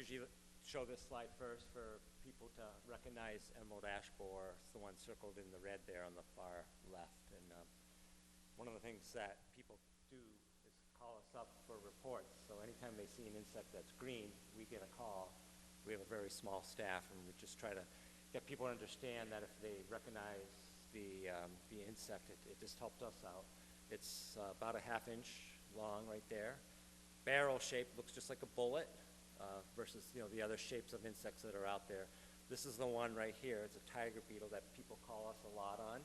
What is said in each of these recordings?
usually show this slide first for people to recognize emerald ash borer. It's the one circled in the red there on the far left. And one of the things that people do is call us up for reports. So anytime they see an insect that's green, we get a call. We have a very small staff, and we just try to get people to understand that if they recognize the insect, it just helped us out. It's about a ½ inch long right there. Barrel shape, looks just like a bullet. Versus the other shapes of insects that are out there. This is the one right here. It's a tiger beetle that people call us a lot on,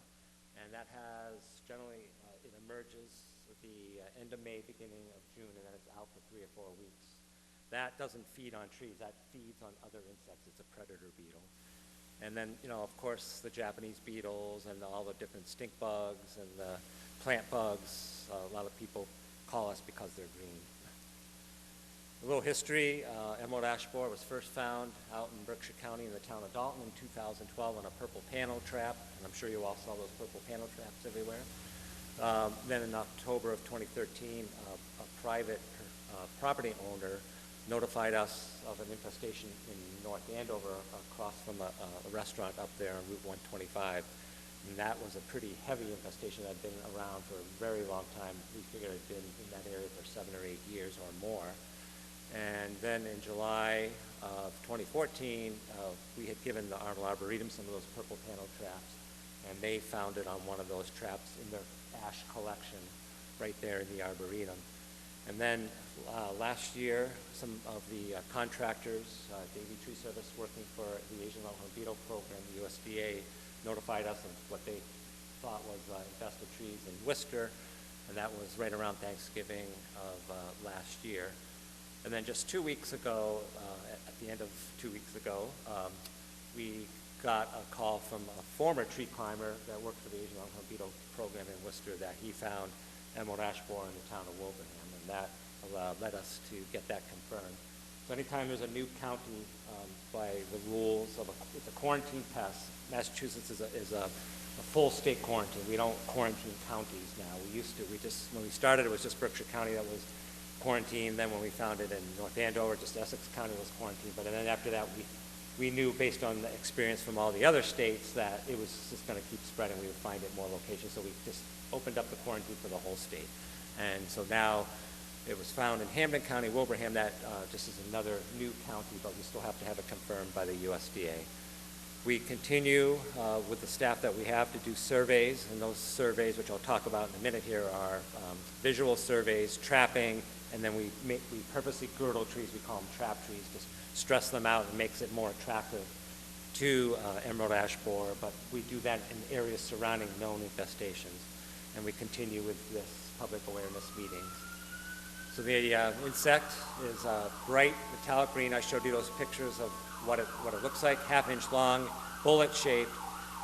and that has generally it emerges at the end of May, beginning of June, and then it's out for 3 or 4 weeks. That doesn't feed on trees. That feeds on other insects. It's a predator beetle. And then of course the Japanese beetles and all the different stink bugs and the plant bugs. A lot of people call us because they're green. A little history, emerald ash borer was first found out in Berkshire County in the town of Dalton in 2012 on a purple panel trap, and I'm sure you all saw those purple panel traps everywhere. Then in October of 2013, a private property owner notified us of an infestation in North Andover across from a restaurant up there on Route 125. And that was a pretty heavy infestation that had been around for a very long time. We figured it had been in that area for 7 or 8 years or more. And then in July of 2014, we had given the Arnold Arboretum some of those purple panel traps, and they found it on one of those traps in their ash collection right there in the Arboretum. And then last year, some of the contractors, Davey Tree Service working for the Asian Longhorn Beetle Program, the USDA, notified us of what they thought was infested trees in Worcester, and that was right around Thanksgiving of last year. And then just 2 weeks ago, at the end of 2 weeks ago, we got a call from a former tree climber that worked for the Asian Longhorn Beetle Program in Worcester that he found emerald ash borer in the town of Wilbraham, and that led us to get that confirmed. So anytime there's a new county, by the rules of it's a quarantine pest. Massachusetts is a full state quarantine. We don't quarantine counties now. We used to. When we started, it was just Berkshire County that was quarantine. Then when we found it in North Andover, just Essex County was quarantined. But then after that, we knew based on the experience from all the other states that it was just going to keep spreading. We would find it more locations. So we just opened up the quarantine for the whole state. And so now it was found in Hampden County, Wilbraham. That just is another new county, but we still have to have it confirmed by the USDA. We continue with the staff that we have to do surveys, and those surveys, which I'll talk about in a minute here, are visual surveys, trapping, and then we purposely girdle trees. We call them trap trees, just stress them out and makes it more attractive to emerald ash borer, but we do that in areas surrounding known infestations, and we continue with this public awareness meetings. So the insect is bright metallic green. I showed you those pictures of what it looks like, ½ inch long, bullet shaped,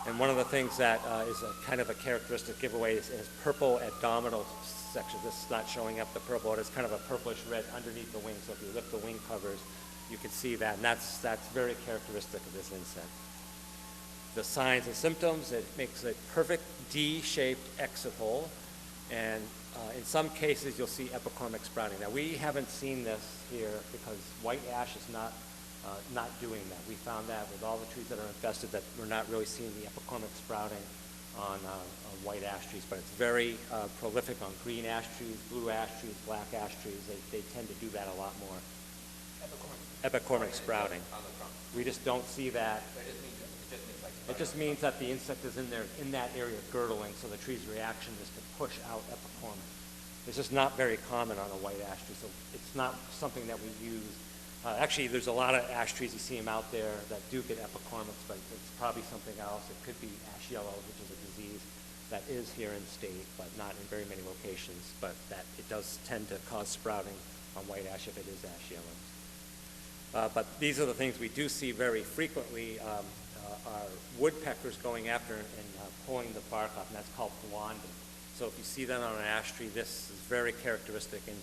and one of the things that is a kind of a characteristic giveaway is it has purple abdominal section. This is not showing up the purple. It is kind of a purplish red underneath the wing, so if you lift the wing covers, you can see that, and that's very characteristic of this insect. The signs and symptoms, it makes a perfect D-shaped exit hole, and in some cases you'll see epicormic sprouting. Now we haven't seen this here because white ash is not doing that. We found that with all the trees that are infested that we're not really seeing the epicormic sprouting on white ash trees, but it's very prolific on green ash trees, blue ash trees, black ash trees. They tend to do that a lot more. Epicormic sprouting. We just don't see that. It just means that the insect is in that area girdling, so the tree's reaction is to push out epicormic. It's just not very common on a white ash tree, so it's not something that we use. Actually, there's a lot of ash trees, you see them out there that do get epicormics, but it's probably something else. It could be ash yellow, which is a disease that is here in state, but not in very many locations, but that it does tend to cause sprouting on white ash if it is ash yellow. But these are the things we do see very frequently, are woodpeckers going after and pulling the bark off, and that's called blonding. So if you see that on an ash tree, this is very characteristic, and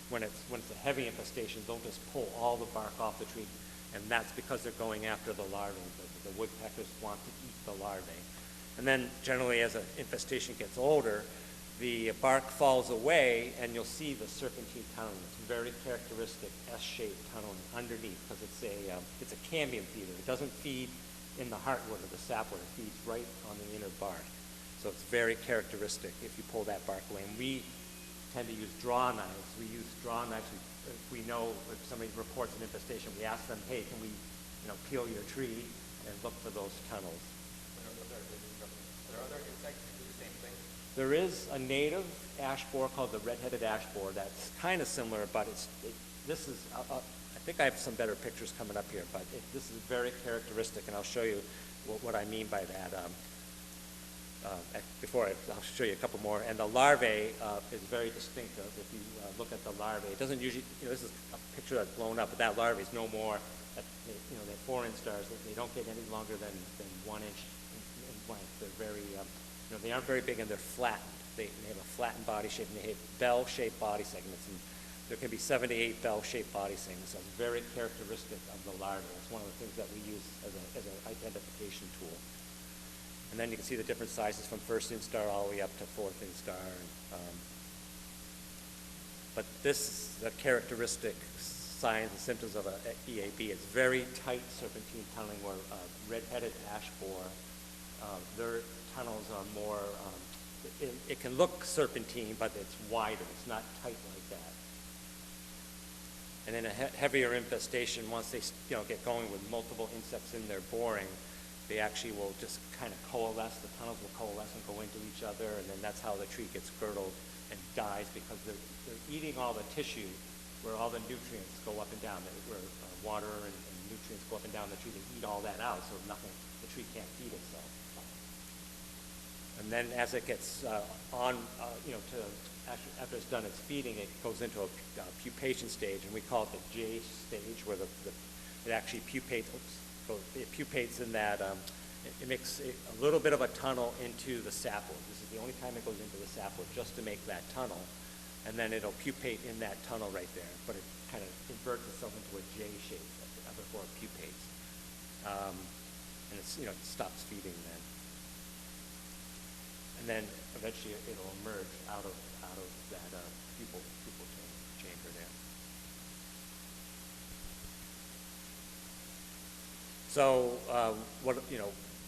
when it's a heavy infestation, they'll just pull all the bark off the tree, and that's because they're going after the larvae. The woodpeckers want to eat the larvae. And then generally as an infestation gets older, the bark falls away, and you'll see the serpentine tunneling. It's very characteristic S-shaped tunneling underneath, because it's a cambium feeder. It doesn't feed in the heartwood or the sapwood. It feeds right on the inner bark. So it's very characteristic if you pull that bark away. And we tend to use draw knives. We use draw knives. If we know if somebody reports an infestation, we ask them, hey, can we peel your tree and look for those tunnels. Are there other insects that do the same thing? There is a native ash borer called the red-headed ash borer that's kind of similar, but this is, I think I have some better pictures coming up here, but this is very characteristic, and I'll show you what I mean by that. I'll show you a couple more. And the larvae is very distinctive. If you look at the larvae, it doesn't usually, this is a picture that's blown up, but that larvae is no more, they're 4 instars. They don't get any longer than 1 inch in length. They're very, they aren't very big, and they're flattened. They have a flattened body shape, and they have bell-shaped body segments. And there can be 7 to 8 bell-shaped body segments. So it's very characteristic of the larvae. It's one of the things that we use as an identification tool. And then you can see the different sizes from 1st instar all the way up to 4th instar. But this is the characteristic signs and symptoms of an EAB. It's very tight serpentine tunneling, where red-headed ash borer, their tunnels are more, it can look serpentine, but it's wider. It's not tight like that. And then a heavier infestation, once they get going with multiple insects in their boring, they actually will just kind of coalesce. The tunnels will coalesce and go into each other, and then that's how the tree gets girdled and dies, because they're eating all the tissue where all the nutrients go up and down, where water and nutrients go up and down the tree. They eat all that out, so the tree can't feed itself. And then as it gets after it's done its feeding, it goes into a pupation stage, and we call it the J stage, where it actually pupates. It pupates in that, it makes a little bit of a tunnel into the sapwood. This is the only time it goes into the sapwood, just to make that tunnel. And then it'll pupate in that tunnel right there. But it kind of inverts itself into a J shape before it pupates. And it stops feeding then. And then eventually it'll emerge out of that pupal chamber there. So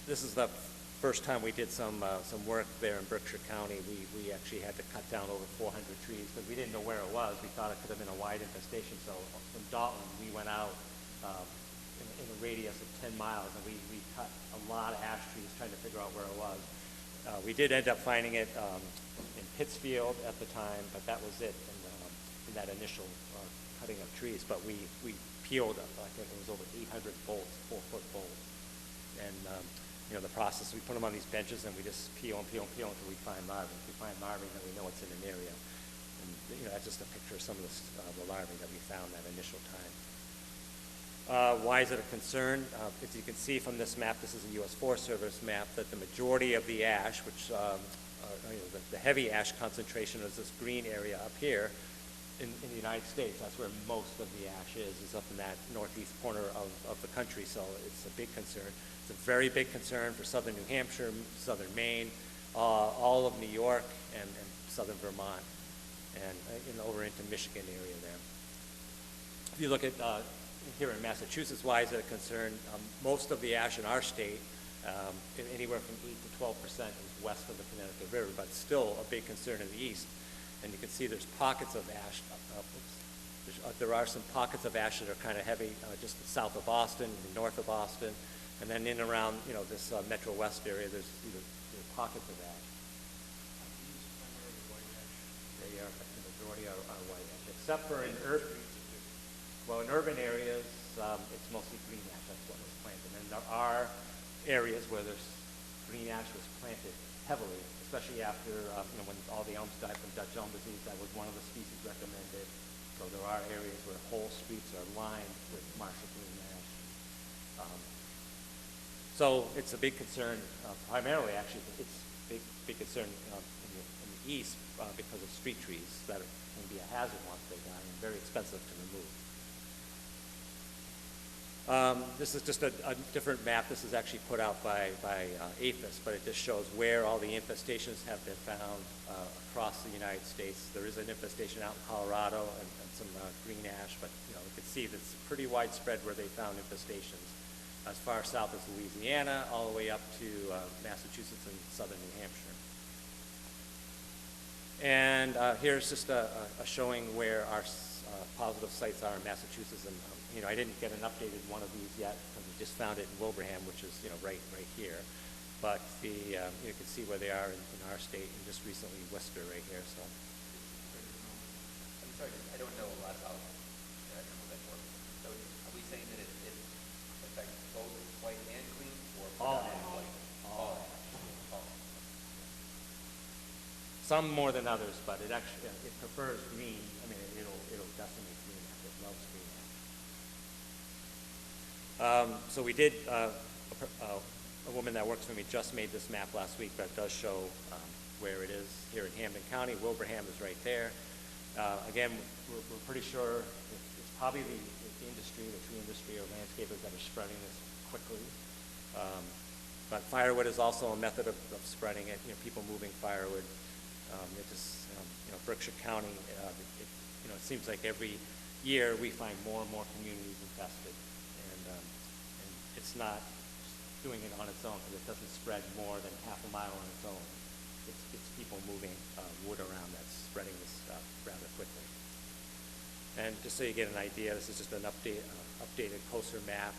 this is the first time we did some work there in Berkshire County. We actually had to cut down over 400 trees because we didn't know where it was. We thought it could have been a wide infestation. So from Dalton, we went out in a radius of 10 miles, and we cut a lot of ash trees trying to figure out where it was. We did end up finding it in Pittsfield at the time, but that was it in that initial cutting of trees. But we peeled up, I think it was over 800 bolts, 4-foot bolts. And the process, we put them on these benches, and we just peel and peel and peel until we find larvae. If we find larvae, then we know it's in an area. And that's just a picture of some of the larvae that we found that initial time. Why is it a concern? As you can see from this map, this is a U.S. Forest Service map, that the majority of the ash, which the heavy ash concentration is this green area up here in the United States. That's where most of the ash is up in that northeast corner of the country, so it's a big concern. It's a very big concern for southern New Hampshire, southern Maine, all of New York, and southern Vermont, and over into Michigan area there. If you look at here in Massachusetts, why is it a concern? Most of the ash in our state, anywhere from 8 to 12%, is west of the Connecticut River, but still a big concern in the east. And you can see there's pockets of ash. There are some pockets of ash that are kind of heavy, just south of Boston, north of Boston, and then in around this Metro West area. There's pockets of ash. They are, the majority are white ash, except for in urban areas, it's mostly green ash. That's what was planted. And there are areas where there's green ash was planted heavily, especially after when all the elms died from Dutch elm disease. That was one of the species recommended. So there are areas where whole streets are lined with marshal green ash. So it's a big concern. Primarily, actually, it's a big concern in the east because of street trees that can be a hazard once they die and very expensive to remove. This is just a different map. This is actually put out by APHIS, but it just shows where all the infestations have been found across the United States. There is an infestation out in Colorado and some green ash, but you can see that it's pretty widespread where they found infestations. As far south as Louisiana, all the way up to Massachusetts and southern New Hampshire. And here's just a showing where our positive sites are in Massachusetts. And I didn't get an updated one of these yet because we just found it in Wilbraham, which is right here. But you can see where they are in our state, and just recently Worcester right here. So. I'm sorry, I don't know a lot about that work. So are we saying that it affects both white and green, or All white? All. Some more than others, but it actually it prefers green. I mean, it'll decimate green ash. It loves green ash. So we did. A woman that works for me just made this map last week, but it does show where it is here in Hampden County. Wilbraham is right there. Again, we're pretty sure it's probably the industry, the tree industry or landscapers that are spreading this quickly. But firewood is also a method of spreading it. People moving firewood. It just, Berkshire County, it seems like every year we find more and more communities infested. And it's not doing it on its own because it doesn't spread more than half a mile on its own. It's people moving wood around that's spreading this stuff rather quickly. And just so you get an idea, this is just an updated closer map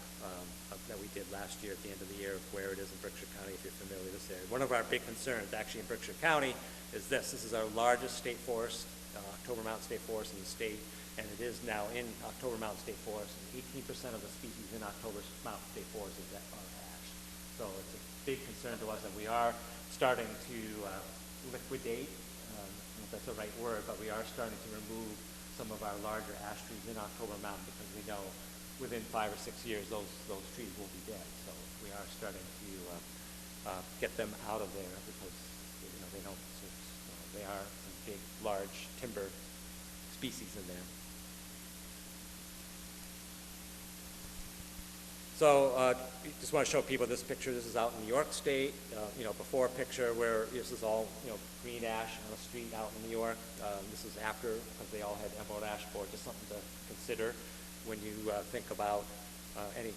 that we did last year at the end of the year of where it is in Berkshire County, if you're familiar with this area. One of our big concerns actually in Berkshire County is this. This is our largest state forest, October Mountain State Forest in the state, and it is now in October Mountain State Forest, and 18% of the species in October Mountain State Forest are ash. So it's a big concern to us, and we are starting to liquidate, I don't know if that's the right word, but we are starting to remove some of our larger ash trees in October Mountain because we know within 5 or 6 years those trees will be dead. So we are starting to get them out of there because they don't. They are some big, large timber species in there. So just want to show people this picture. This is out in New York State. Before picture where this is all green ash on a street out in New York. This is after because they all had emerald ash borer. Just something to consider when you think about any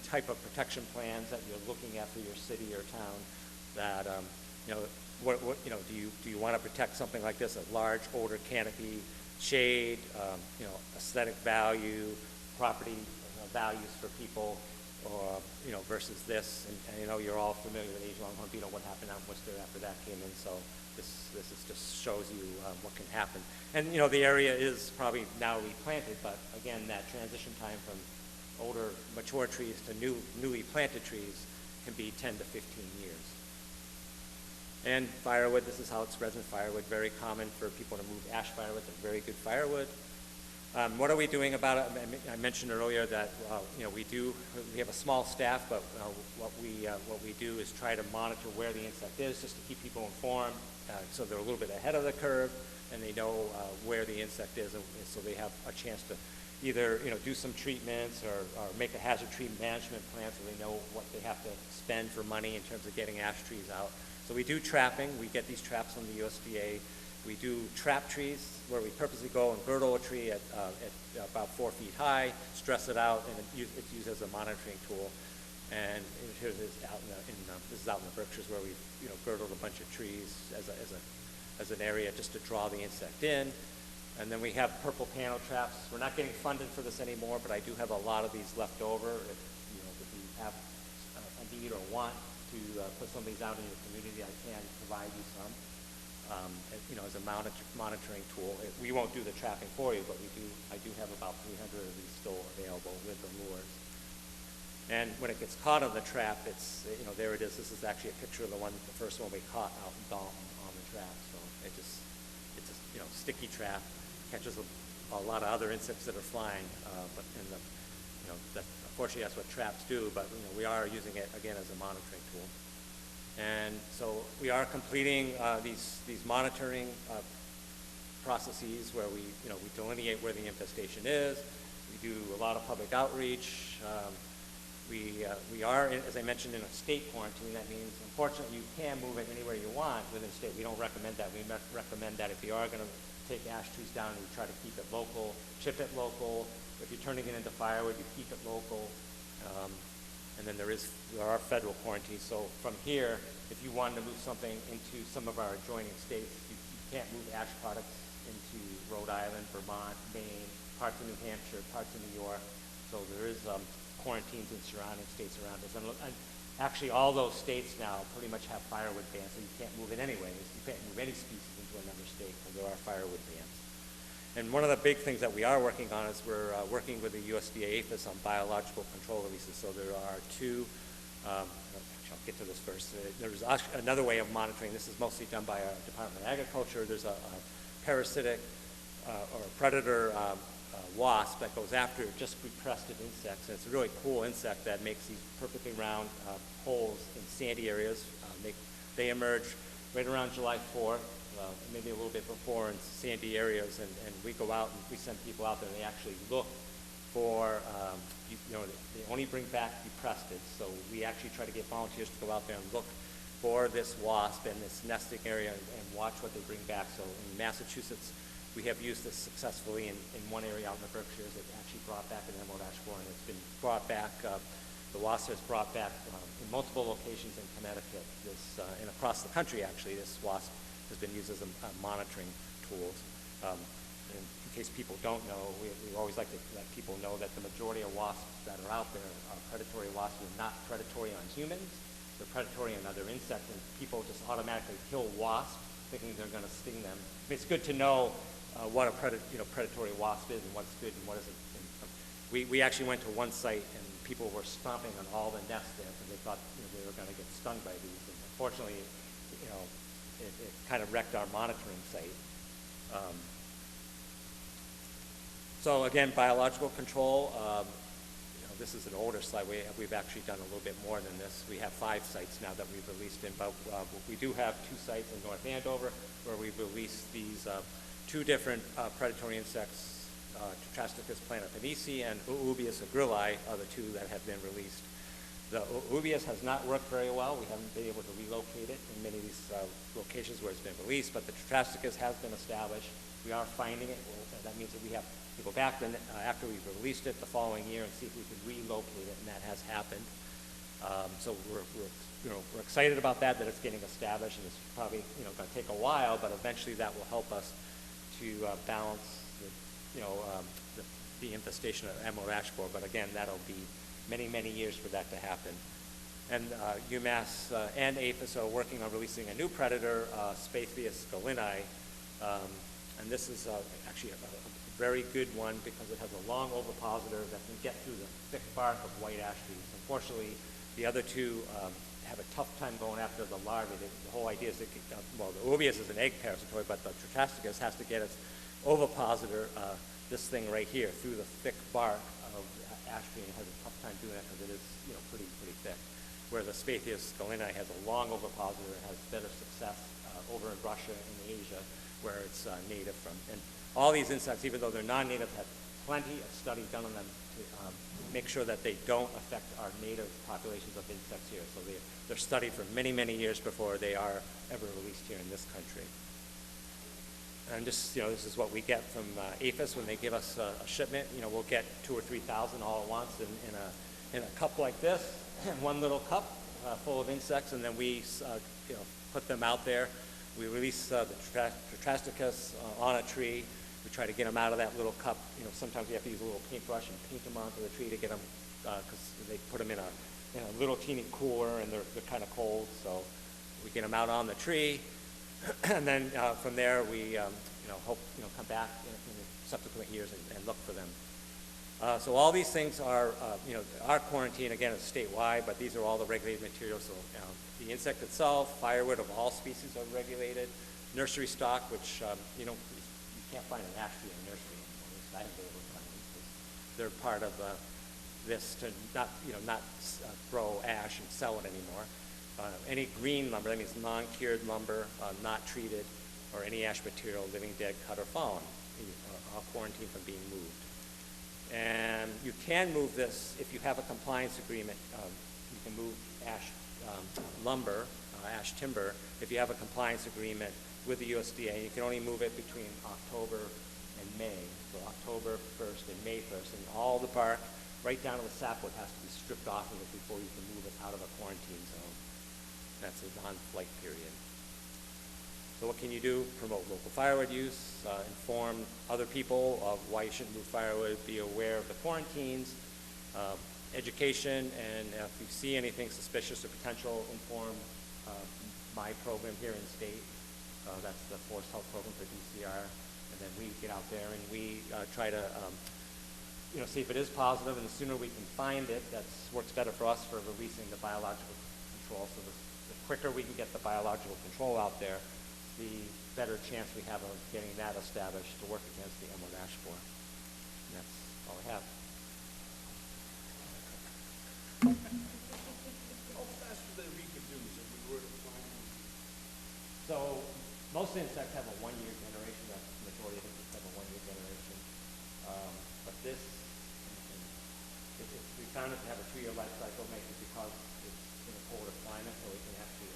type of protection plans that you're looking at for your city or town. That do you want to protect something like this? A large older canopy, shade, aesthetic value, property values for people, or versus this, and you're all familiar with Age Longhorn beetle, what happened out in Worcester after that came in. So this is just shows you what can happen. And the area is probably now replanted, but again, that transition time from older mature trees to newly planted trees can be 10 to 15 years. And firewood, this is how it spreads in firewood. Very common for people to move ash firewood. It's a very good firewood. What are we doing about it? I mentioned earlier that we have a small staff, but what we do is try to monitor where the insect is, just to keep people informed, so they're a little bit ahead of the curve, and they know where the insect is, and so they have a chance to either do some treatments or make a hazard tree management plan, so they know what they have to spend for money in terms of getting ash trees out. So we do trapping. We get these traps from the USDA. We do trap trees where we purposely go and girdle a tree at about 4 feet high, stress it out, and it's used as a monitoring tool. And here's this out this is out in the Berkshires where we've girdled a bunch of trees as an area just to draw the insect in. And then we have purple panel traps. We're not getting funded for this anymore, but I do have a lot of these left over. If you have a need or want to put some of these out in your community, I can provide you some. As a monitoring tool. We won't do the trapping for you, but I do have about 300 of these still available with the lures. And when it gets caught on the trap, there it is. This is actually a picture of the first one we caught out in Dalton on the trap. So it's a sticky trap, catches a lot of other insects that are flying, but unfortunately that's what traps do, but we are using it again as a monitoring tool. And so we are completing these monitoring processes where we delineate where the infestation is. We do a lot of public outreach. We are, as I mentioned, in a state quarantine. That means, unfortunately, you can move it anywhere you want within the state. We don't recommend that. We recommend that if you are going to take ash trees down, you try to keep it local, chip it local. If you're turning it into firewood, you keep it local. And then there are federal quarantines. So from here, if you wanted to move something into some of our adjoining states, you can't move ash products into Rhode Island, Vermont, Maine, parts of New Hampshire, parts of New York. So there is quarantines in surrounding states around us. And actually, all those states now pretty much have firewood bans, so you can't move it anyways. You can't move any species into another state because there are firewood bans. And one of the big things that we are working on is we're working with the USDA APHIS on biological control releases. So there are two, actually I'll get to this first. There's another way of monitoring. This is mostly done by our Department of Agriculture. There's a parasitic or predator wasp that goes after just represted insects. And it's a really cool insect that makes these perfectly round holes in sandy areas. They emerge right around July 4th, maybe a little bit before, in sandy areas, and we go out and we send people out there and they actually look for, they only bring back represted. So we actually try to get volunteers to go out there and look for this wasp in this nesting area and watch what they bring back. So in Massachusetts, we have used this successfully in one area out in the Berkshires. It actually brought back an emerald ash borer, and it's been brought back, the wasp has brought back in multiple locations in Connecticut, and across the country actually, this wasp has been used as a monitoring tool. And in case people don't know, we always like to let people know that the majority of wasps that are out there are predatory wasps. They're not predatory on humans, they're predatory on other insects, and people just automatically kill wasps thinking they're going to sting them. I mean, it's good to know what a predatory wasp is and what's good and what isn't. We actually went to one site and people were stomping on all the nests there because they thought they were going to get stung by these. And unfortunately, it kind of wrecked our monitoring site. So again, biological control. This is an older slide. We've actually done a little bit more than this. We have 5 sites now that we've released in, but we do have 2 sites in North Andover where we've released these 2 different predatory insects, Tetrasticus planopenisi and Uubius agrilli are the 2 that have been released. The Uubius has not worked very well. We haven't been able to relocate it in many of these locations where it's been released, but the Tetrasticus has been established. We are finding it. That means that we have to go back then after we've released it the following year and see if we can relocate it, and that has happened. So we're excited about that it's getting established, and it's probably going to take a while, but eventually that will help us to balance the infestation of emerald ash borer. But again, that'll be many, many years for that to happen. And UMass and APHIS are working on releasing a new predator, Spatheus galeni, and this is actually a very good one because it has a long ovipositor that can get through the thick bark of white ash trees. Unfortunately, the other 2 have a tough time going after the larvae. The whole idea is that, the Uubius is an egg parasitoid, but the Tetrasticus has to get its ovipositor, this thing right here, through the thick bark of the ash tree, and it has a tough time doing that because it is, pretty thick. Where the Spatheus galeni has a long ovipositor and has better success over in Russia and Asia, where it's native from. And all these insects, even though they're non-native, have plenty of studies done on them to make sure that they don't affect our native populations of insects here. So they're studied for many, many years before they are ever released here in this country. And just, this is what we get from APHIS when they give us a shipment. We'll get 2,000 or 3,000 all at once in a cup like this, one little cup full of insects, and then we put them out there. We release the Tetrasticus on a tree. We try to get them out of that little cup. Sometimes we have to use a little paintbrush and paint them onto the tree to get them, because they put them in a little teeny cooler and they're kind of cold. So we get them out on the tree, and then from there we hope come back in subsequent years and look for them. So all these things are, our quarantine, again, is statewide, but these are all the regulated materials. So the insect itself, firewood of all species are regulated, nursery stock, which, you can't find an ash tree in a nursery anymore. At least I haven't been able to find them, because they're part of this to not grow ash and sell it anymore. Any green lumber, that means non-cured lumber, not treated, or any ash material, living, dead, cut, or fallen, are all quarantined from being moved. And you can move this, if you have a compliance agreement, you can move ash lumber, ash timber, if you have a compliance agreement with the USDA. You can only move it between October and May, so October 1st and May 1st. And all the bark, right down to the sapwood, has to be stripped off of it before you can move it out of a quarantine zone. That's a non-flight period. So what can you do? Promote local firewood use, inform other people of why you shouldn't move firewood, be aware of the quarantines, education, and if you see anything suspicious or potential, inform my program here in state. That's the Forest Health Program for DCR. And then we get out there and we try to see if it is positive, and the sooner we can find it, that works better for us for releasing the biological control. So the quicker we can get the biological control out there, the better chance we have of getting that established to work against the emerald ash borer. And that's all I have. How fast do they reproduce if we were to find them? So most insects have a one-year generation. The majority of insects have a one-year generation. But this, we found it to have a 2-year life cycle, maybe because it's in a colder climate, so it can actually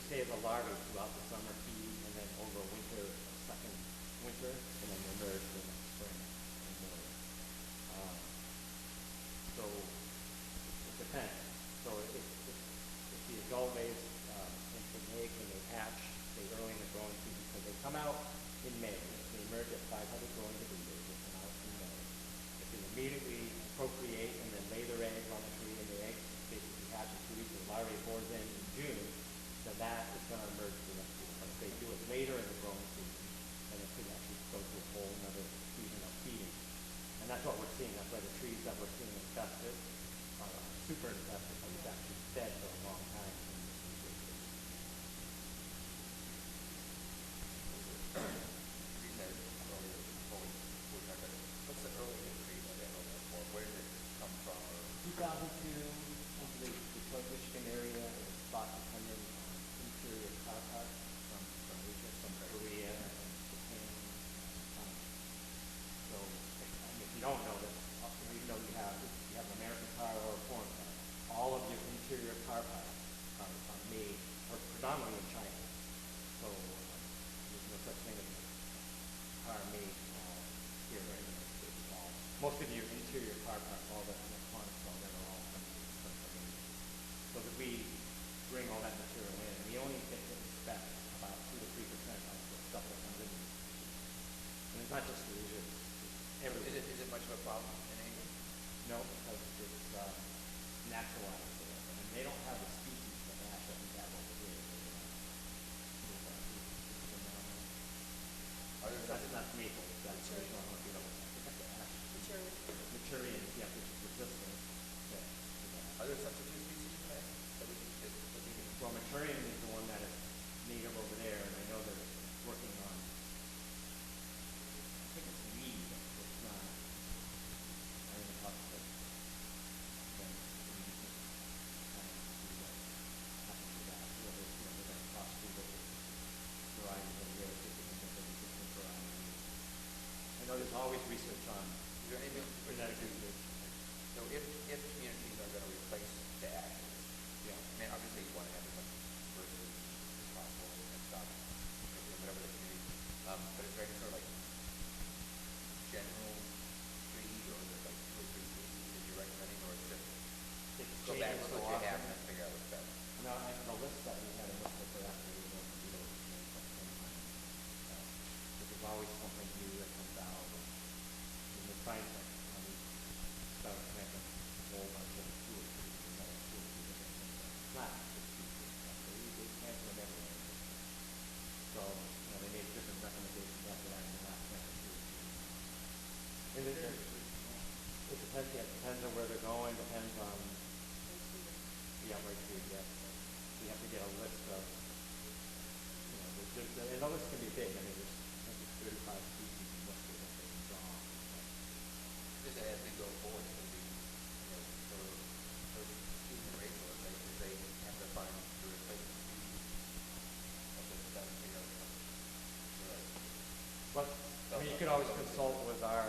stay as a larvae throughout the summer, feed, and then over winter, a second winter, and then emerge in the spring and more. So it depends. So if the adult lays an egg and they hatch, they early in the growing season, so they come out in May. They emerge at 500 growing degrees. They come out in May. If they immediately procreate and then lay their eggs on the tree, and the eggs basically hatch in 2 weeks, and the larvae borns in June, then that is going to emerge the next year. But if they do it later in the growing season, then it could actually go through a whole another season of feeding. And that's what we're seeing. That's why the trees that we're seeing infested are super infested, because it's actually fed for a long time. What's the early history of that? Or where did it come from? 2002, the Detroit, Michigan area, it was thought to come in interior car parts from Asia, from Korea and Japan. So, if you don't know this, even though you have an American car or a foreign car, all of your interior car parts are made, or predominantly in China. So, there's no such thing as a car made here in the United States at all. Most of your interior car parts, all the electronics, all that are all coming from Asia. So that we bring all that material in. We only get to inspect about 2 to 3% of the stuff that comes in. And it's not just Asia, it's everywhere. Is it much of a problem in England? No, because it's naturalized there. And they don't have the species of ash that we have over here. That's maple. That's original. Maturian, yeah, which is resistant. Are there substitute species for that? Well, Maturian is the one that is native over there, and I know they're working on, I think it's weed, it's not, I don't know how to say, then we can kind of see what happens with that, whether it's, they're going to cross through those varieties over there, see if they can get the resistant varieties. I know there's always research on Is there anything? genetic research. So if communities are going to replace the ashes, Yeah. I mean, obviously you want to have as much diversity as possible and stuff, in whatever the community. But is there any sort of like general tree, or is it like 2 or 3 species that you're recommending, or is it just It go back changes to so what you often. have and then figure out what's better? No, and the list that we had, a list of after we went to those things at some time. There's always something new that comes out. And the science section, we start planting a whole bunch of 2 or 3, and then 2 or 3 different things. It's not just species stuff, so we plant them everywhere. So, they made different recommendations after that, and we're not planting 2 or 3. And it depends, yeah, it depends on where they're going, depends on the outbreak we get. We have to get a list of, and the list can be big. I mean, there's, I think it's 35 species listed that they can draw. Just as we go forward, it's going to be, for human resource, they have to find the replacement species. Of this stuff, figure out. But, I mean, you could always consult with our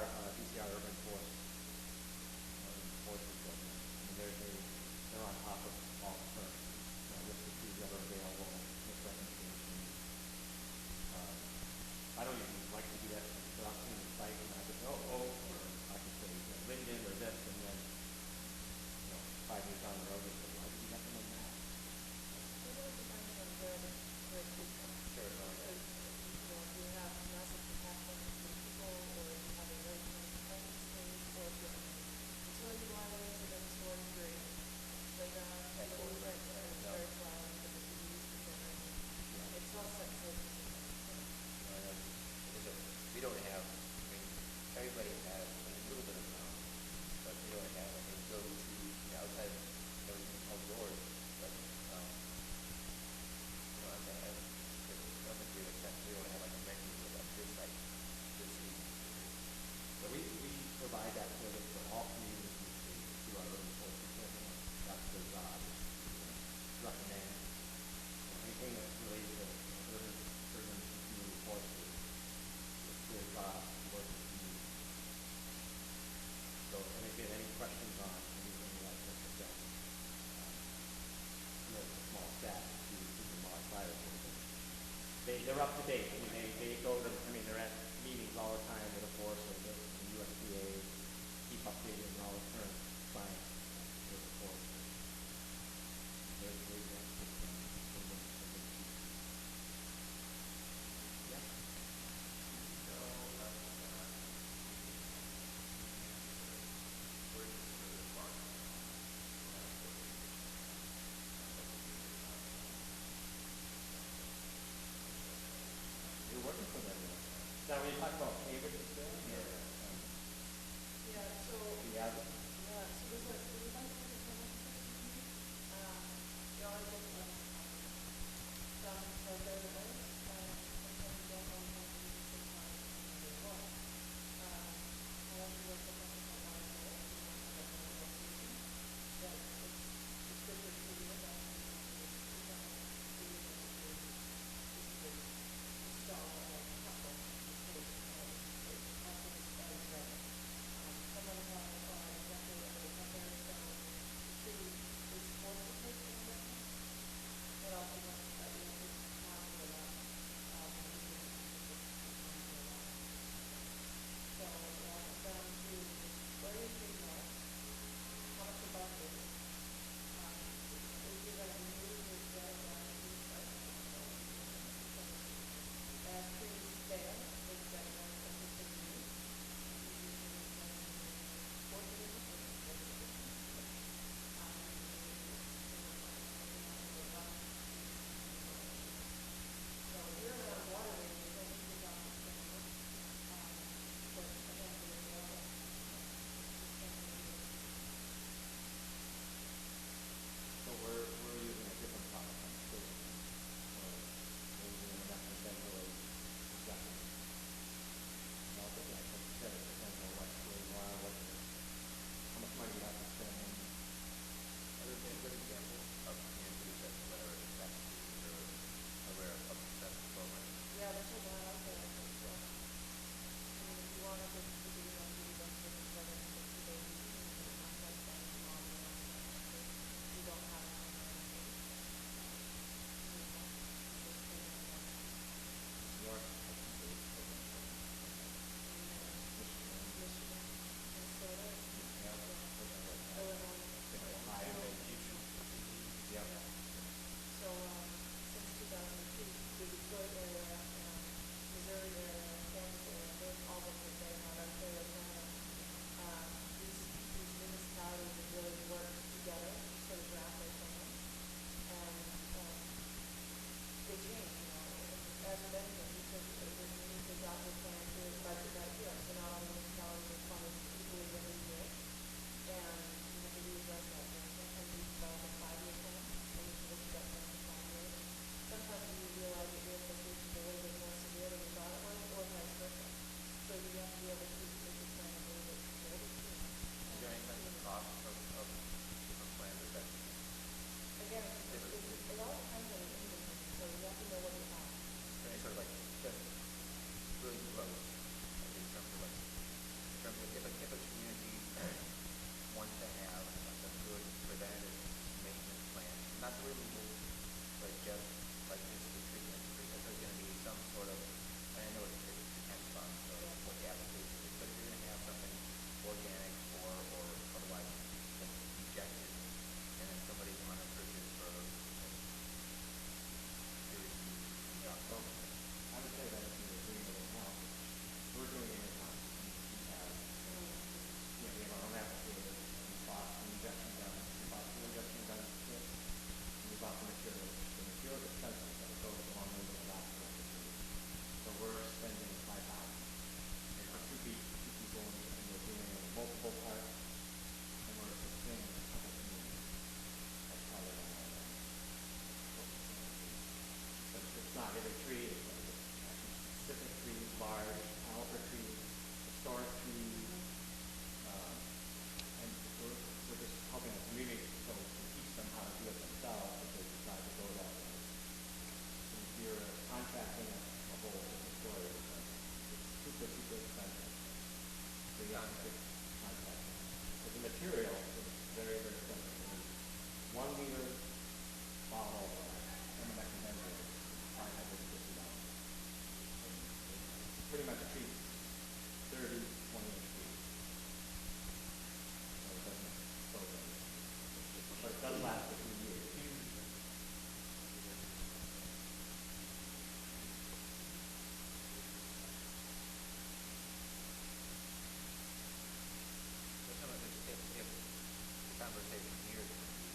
conversation here is going to be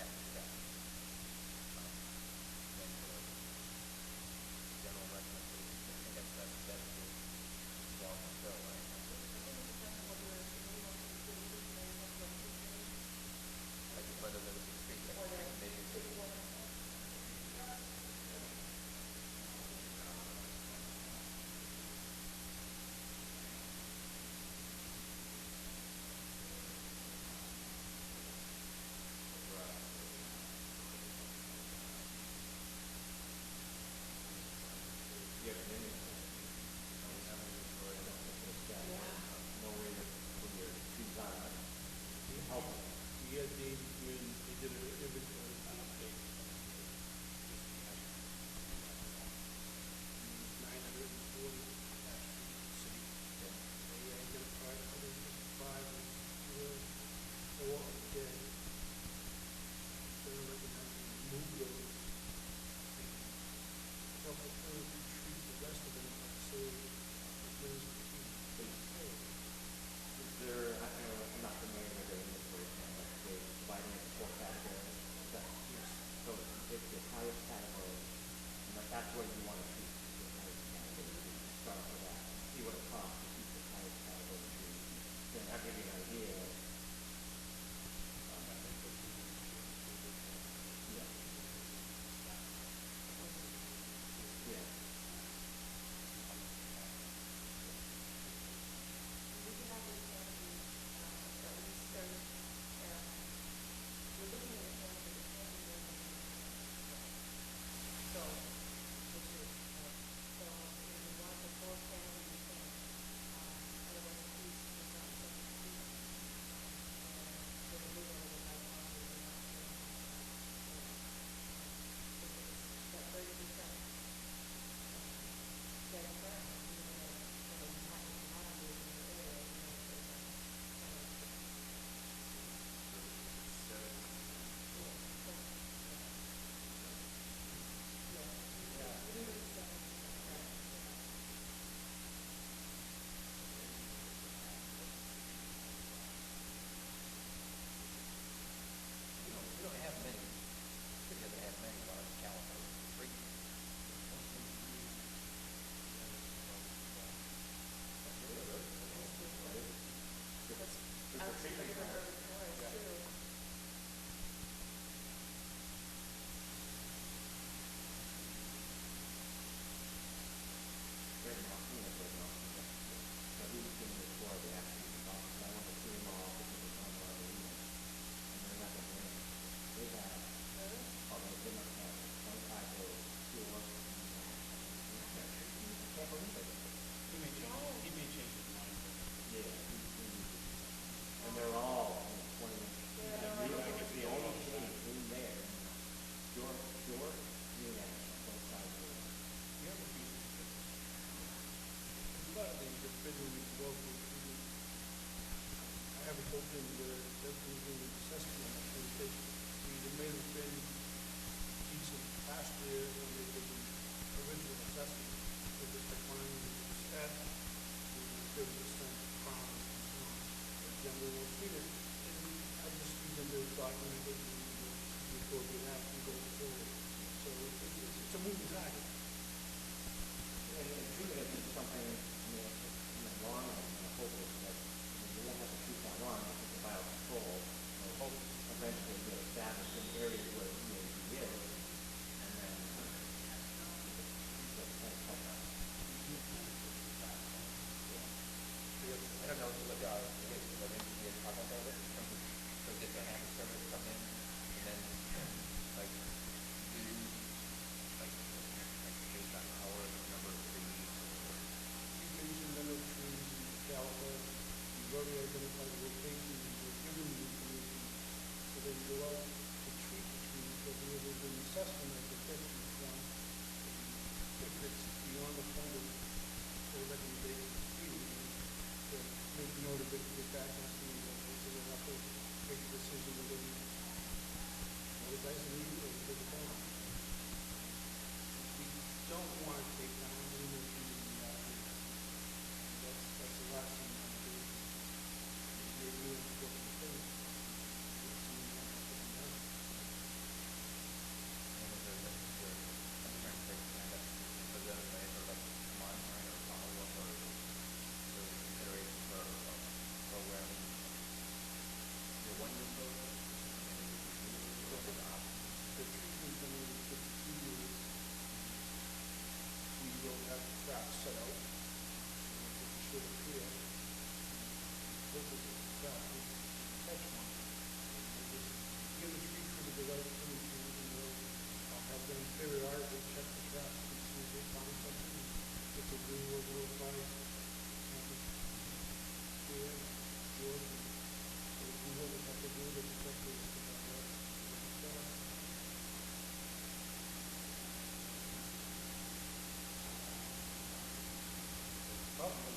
next step. Then sort of general recommendations. I think that's the long one go, right? Like whether there was a street committee. Yeah, but then no way to put your trees on it. Help. We had Dave come in, they did an inventory update. 940 city. They identified 155 as or dead. They're recommending remove those. Couple trees, the rest of them are saved. Is there, I'm not familiar with their inventory plan, but they divide it into 4 categories. Yes. So it's the highest category, and that's what you want to keep, the highest category. Start with that, see what it costs to keep the highest category tree. Then that gives you an idea. Yeah. Yeah. We don't have many. City doesn't have many large caliber trees. he may change his mind. And they're all 20 inches. The only change in there, short, green ash on both sides of it. The other piece is that partly the federally local treatment. I haven't told him that we do the assessment, and there may have been decent past year when they did the original assessment, with the decline in the stat, the 30% promise and so on. Then we will treat it, and I just need them to document it before we have to go forward. So it's a moving target. And treatment is something, in the long run, the hope is that you won't have to treat that long because the biocontrol will hope eventually get established in areas where EAP is, and then that's kind of tough. I don't know what engineers talk about it. So did the Hammer service come in and then like do like based on hours or number of trees or You mentioned number of trees in the caliber, you've already identified the location, you've given the information, so then you go out to treat the trees, but there is an assessment of the protection from, if it's beyond the point of the recommendation of treating, to make note of it, get back and see, so we'll have to make a decision within, advise the meeting or take it down. We don't want to take down any more trees than we have to. That's the last thing we want to do. It's a really important thing. the green was notified, here, George, and whoever had to do the detective about that. Probably.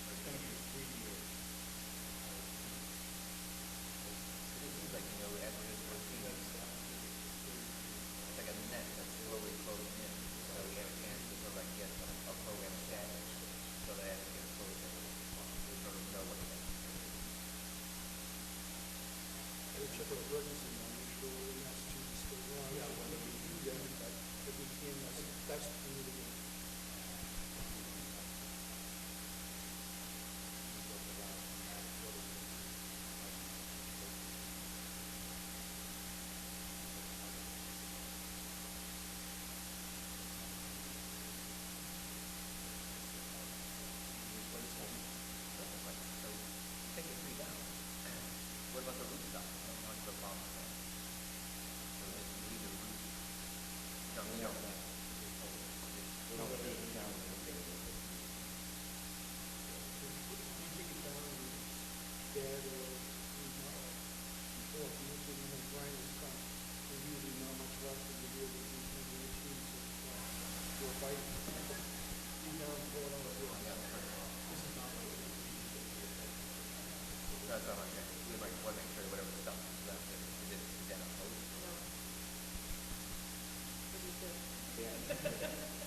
It's gonna be a 3 year. It seems like, you know, after this 14, it's like a net that's slowly closing in. So we have a chance to sort of like get a program established so that as it gets closer, we sort of know what it is. We'll check with Ferguson on make sure we're in Massachusetts still wrong. Yeah, whether we do that, but if we can, that's the way to go. So take your tree down. What about the root stock? What's the problem with that? So just leave the root. No, we don't. We don't see it down in the big. We take it down and dad or before, if you usually when Brian is come, there's usually not much left in the year with these trees. So a bite, you down, pull it out. This is not like That's all I'm saying. We like want to make sure that whatever stuff is left is then opposed. Yeah.